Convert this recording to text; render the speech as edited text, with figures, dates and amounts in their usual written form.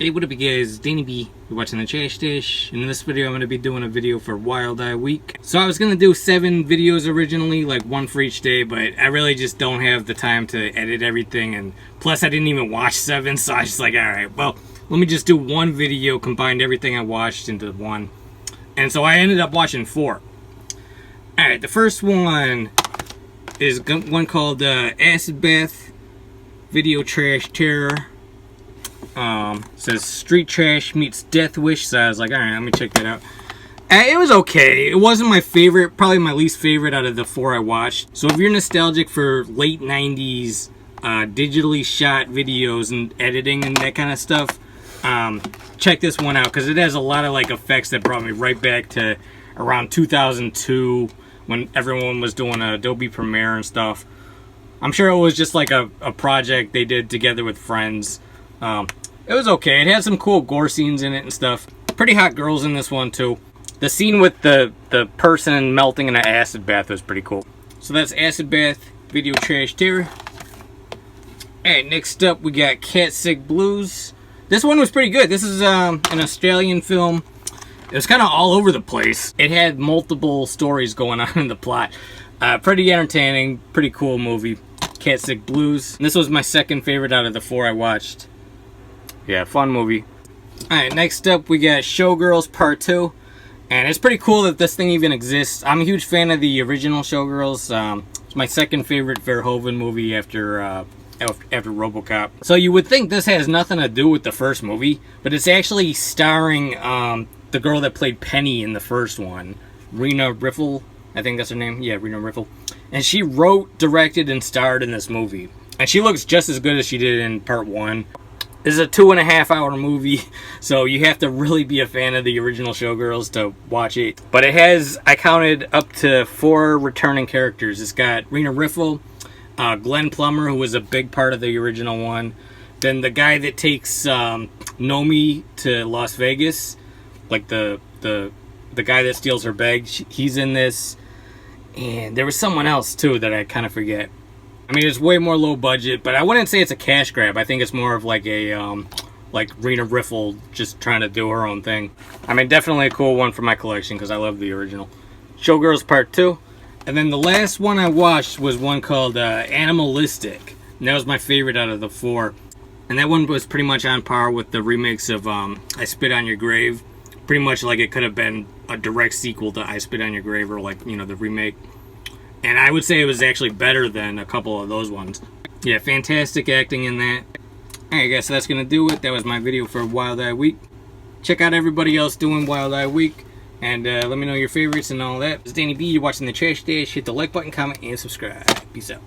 Hey, what up you guys, Danny B. You're watching the Trash Stash, and in this video I'm going to be doing a video for WildEye week. So I was going to do 7 videos originally, like 1 for each day, but I really just don't have the time to edit everything, and plus I didn't even watch 7, so I was just like, alright, well, let me just do 1 video, combined everything I watched into 1. And so I ended up watching 4. Alright, the first one is one called Acid Bath Video Trash Terror. Says Street Trash meets Death Wish, so I was like, alright, let me check that out. It was okay. It wasn't my favorite, probably my least favorite out of the 4 I watched. So if you're nostalgic for late 90s digitally shot videos and editing and that kind of stuff, check this one out, because it has a lot of like effects that brought me right back to around 2002 when everyone was doing Adobe Premiere and stuff. I'm sure it was just like a project they did together with friends. It was okay. It had some cool gore scenes in it and stuff. Pretty hot girls in this one too. The scene with the person melting in an acid bath was pretty cool. So that's Acid Bath Video Trash Terror. Alright, next up we got Cat Sick Blues. This one was pretty good. This is an Australian film. It was kind of all over the place. It had multiple stories going on in the plot. Pretty entertaining, pretty cool movie. Cat Sick Blues. And this was my second favorite out of the 4 I watched. Yeah, fun movie. Alright, next up we got Showgirls Part 2. And it's pretty cool that this thing even exists. I'm a huge fan of the original Showgirls. It's my second favorite Verhoeven movie after RoboCop. So you would think this has nothing to do with the first movie, but it's actually starring the girl that played Penny in the first one. Rena Riffel, I think that's her name. Yeah, Rena Riffel. And she wrote, directed, and starred in this movie. And she looks just as good as she did in Part 1. This is a 2.5-hour movie, so you have to really be a fan of the original Showgirls to watch it. But it has, I counted up to 4 returning characters. It's got Rena Riffel, Glenn Plummer, who was a big part of the original one. Then the guy that takes Nomi to Las Vegas, like the guy that steals her bag, he's in this. And there was someone else too that I kind of forget. I mean, it's way more low budget, but I wouldn't say it's a cash grab. I think it's more of like a, like Rena Riffel just trying to do her own thing. I mean, definitely a cool one for my collection because I love the original. Showgirls Part 2. And then the last one I watched was one called Animalistic. And that was my favorite out of the 4. And that one was pretty much on par with the remakes of I Spit on Your Grave. Pretty much like it could have been a direct sequel to I Spit on Your Grave, or like, you know, the remake. And I would say it was actually better than a couple of those ones. Yeah, fantastic acting in that. Alright guys, so that's going to do it. That was my video for WildEye Week. Check out everybody else doing WildEye Week. And let me know your favorites and all that. This is Danny B. You're watching the Trash Stash. Hit the like button, comment, and subscribe. Peace out.